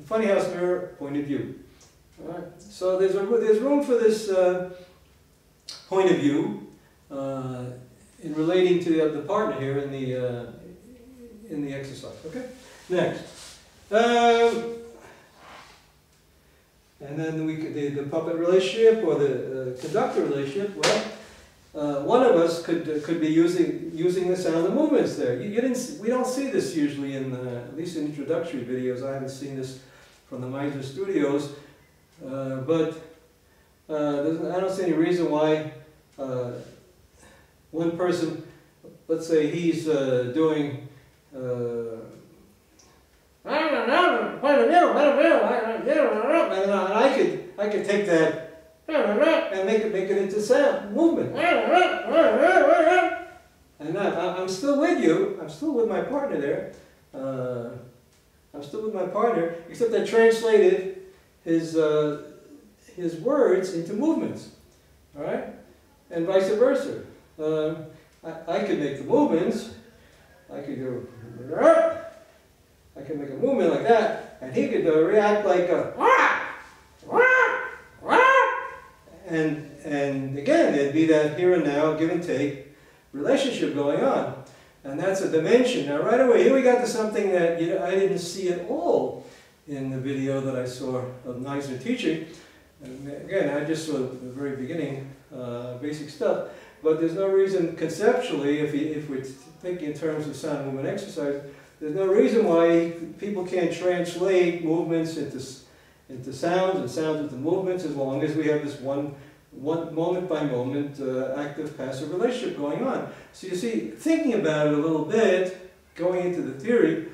Funny house mirror, point of view. All right. So there's room for this point of view in relating to the partner here in the exercise. Okay. Next, and then the puppet relationship or the conductor relationship. Well, one of us could be using the sound of movements there. We don't see this usually at least in introductory videos. I haven't seen this from the Meisner studios, but I don't see any reason why one person, let's say he's doing and I could take that and make it into sound movement. And I'm still with you. I'm still with my partner there. I'm still with my partner, except I translated his words into movements. All right, and vice versa. I could make the movements. I could go. I could make a movement like that, and he could react like a. And again, there'd be that here and now, give and take relationship going on. And that's a dimension. Now right away, here we got to something that I didn't see at all in the video that I saw of Meisner teaching. And again, I just saw the very beginning, basic stuff. But there's no reason conceptually, if we're thinking in terms of sound movement exercise, there's no reason why people can't translate movements into sounds and sounds into movements, as long as we have this one moment by moment active passive relationship going on. So you see, thinking about it a little bit, going into the theory,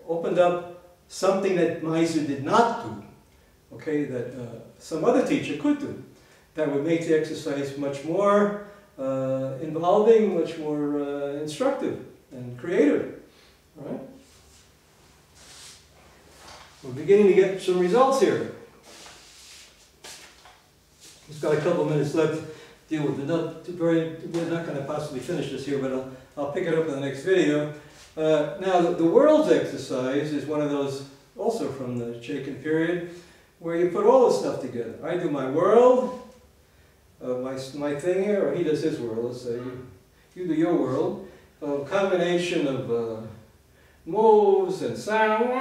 opened up something that Meisner did not do, okay, that some other teacher could do, that would make the exercise much more involving, much more instructive and creative. All right? We're beginning to get some results here. We've got a couple of minutes left to deal with. We're not going to possibly finish this here, but I'll pick it up in the next video. Now, the world's exercise is one of those, also from the chaikin period, where you put all this stuff together. I do my world, my thing here, or he does his world. Let's say you do your world. A combination of moves and sound.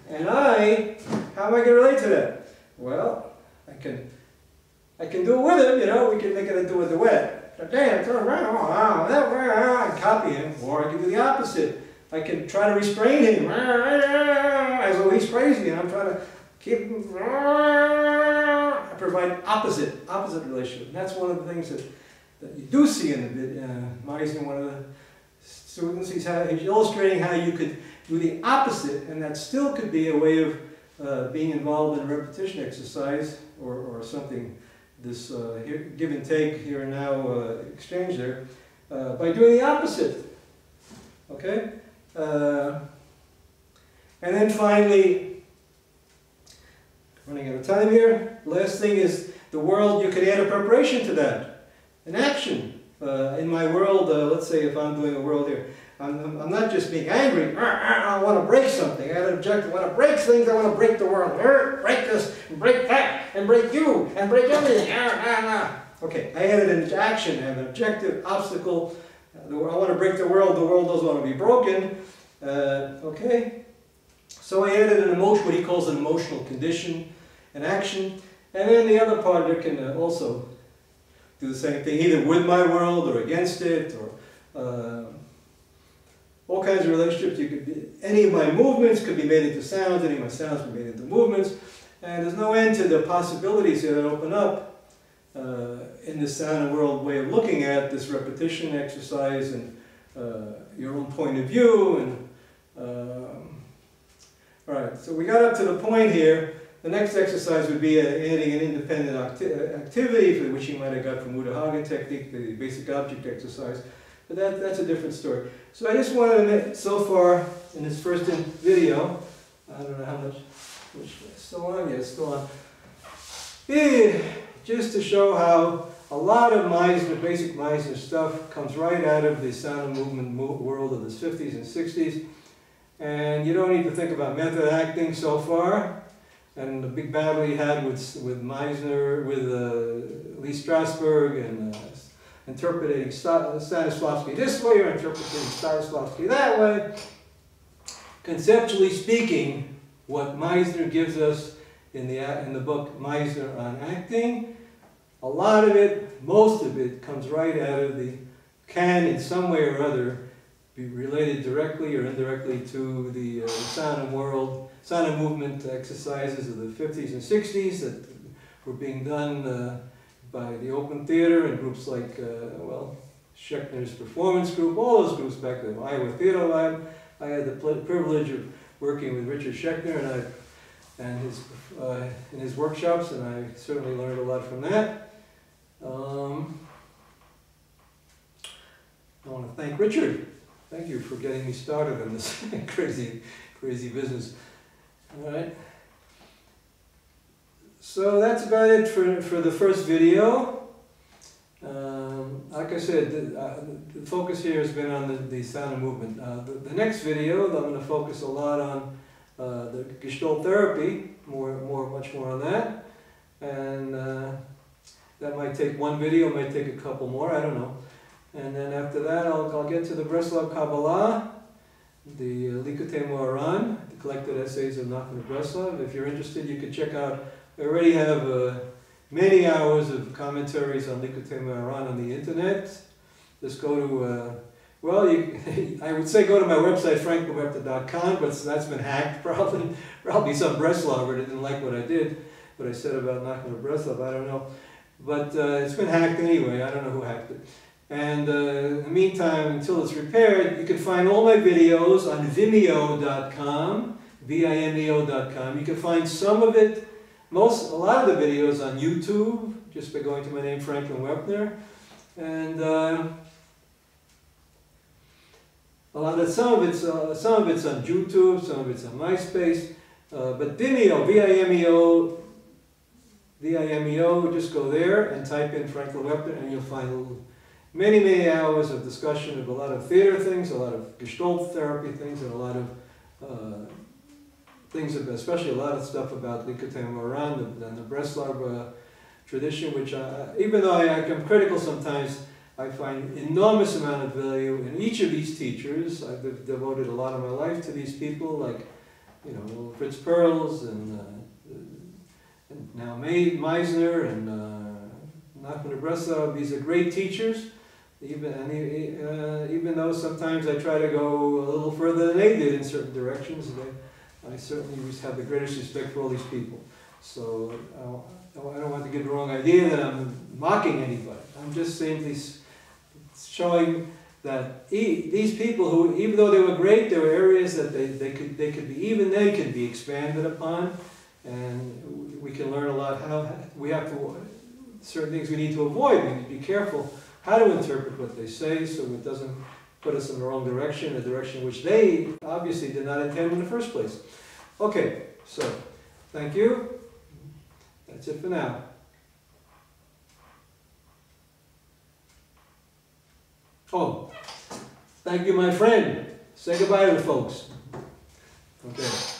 And how am I going to relate to that? Well, I can do it with him, we can make it into a duet. And copy him, or I can do the opposite. I can try to restrain him, as though he's crazy, and I'm trying to keep him. I provide opposite relationship. And that's one of the things that you do see in the Meisner, one of the students. He's illustrating how you could do the opposite, and that still could be a way of being involved in a repetition exercise or something, this give and take, here and now exchange there, by doing the opposite. Okay? And then finally, running out of time here, last thing is the world. You could add a preparation to that, an action. In my world, let's say if I'm doing a world here, I'm not just being angry, I want to break something, I have an objective, I want to break things, I want to break the world, break this, and break that, and break you, and break everything. Okay, I added an action, an objective, obstacle. I want to break the world doesn't want to be broken. Okay? So I added an emotion, what he calls an emotional condition, an action, and then the other partner can also do the same thing, either with my world or against it, or all kinds of relationships. You could be, any of my movements could be made into sounds, any of my sounds could be made into movements, and there's no end to the possibilities here that open up in this sound and world way of looking at this repetition exercise and your own point of view. And all right, so we got up to the point here. The next exercise would be adding an independent activity, for which you might have got from Hagen technique, the basic object exercise. But that's a different story. So I just wanted to make, so far in this first video, I don't know how much still on? Yeah, it's still on. Just to show how a lot of Meisner, basic Meisner stuff comes right out of the sound and movement world of the 50s and 60s. And you don't need to think about method acting so far. And the big battle he had with Meisner, with Lee Strasberg, and interpreting Stanislavski this way or interpreting Stanislavski that way. Conceptually speaking, what Meisner gives us in the book Meisner on Acting, a lot of it, most of it, comes right out of can in some way or other be related directly or indirectly to the sound and movement exercises of the 50s and 60s that were being done by the Open Theater and groups like, Schechner's Performance Group, all those groups back then, Iowa Theater Lab. I had the privilege of working with Richard Schechner in his workshops, and I certainly learned a lot from that. I want to thank Richard. Thank you for getting me started in this crazy business. All right. So that's about it for the first video. Like I said, the focus here has been on the sound and movement. The next video, I'm going to focus a lot on the gestalt therapy, much more on that, and that might take one video, might take a couple more, I don't know. And then after that, I'll get to the breslav kabbalah, the likutei moharan, the collected essays of nachman of breslav. If you're interested, you can check out. I already have many hours of commentaries on likutei moharan on the internet. Just go to I would say go to my website, franklinwebster.com, but that's been hacked probably. Probably some Breslaver didn't like what I said about nachman of breslav, I don't know. But it's been hacked anyway, I don't know who hacked it. And in the meantime, until it's repaired, you can find all my videos on vimeo.com, vimeo.com. You can find some of it, a lot of the videos on YouTube, just by going to my name, Franklin Webner. And some of it's on YouTube, some of it's on MySpace. But Vimeo, Vimeo, just go there and type in Franklin Webner, and you'll find many hours of discussion of a lot of theater things, a lot of gestalt therapy things, and a lot of things, especially a lot of stuff about likutei moharan and the breslav tradition, which even though I'm critical sometimes, I find enormous amount of value in each of these teachers. I've devoted a lot of my life to these people, like, Fritz Perls and now Meisner and nachman of breslav. These are great teachers. Even though sometimes I try to go a little further than they did in certain directions, I certainly have the greatest respect for all these people. So I don't want to give the wrong idea that I'm mocking anybody. I'm just simply showing that these people who, even though they were great, there were areas that they could be expanded upon, and we can learn a lot how we have to, certain things we need to avoid. We need to be careful how to interpret what they say so it doesn't put us in the wrong direction, a direction which they obviously did not intend in the first place. Okay, so thank you. That's it for now. Oh, thank you, my friend. Say goodbye to the folks. Okay.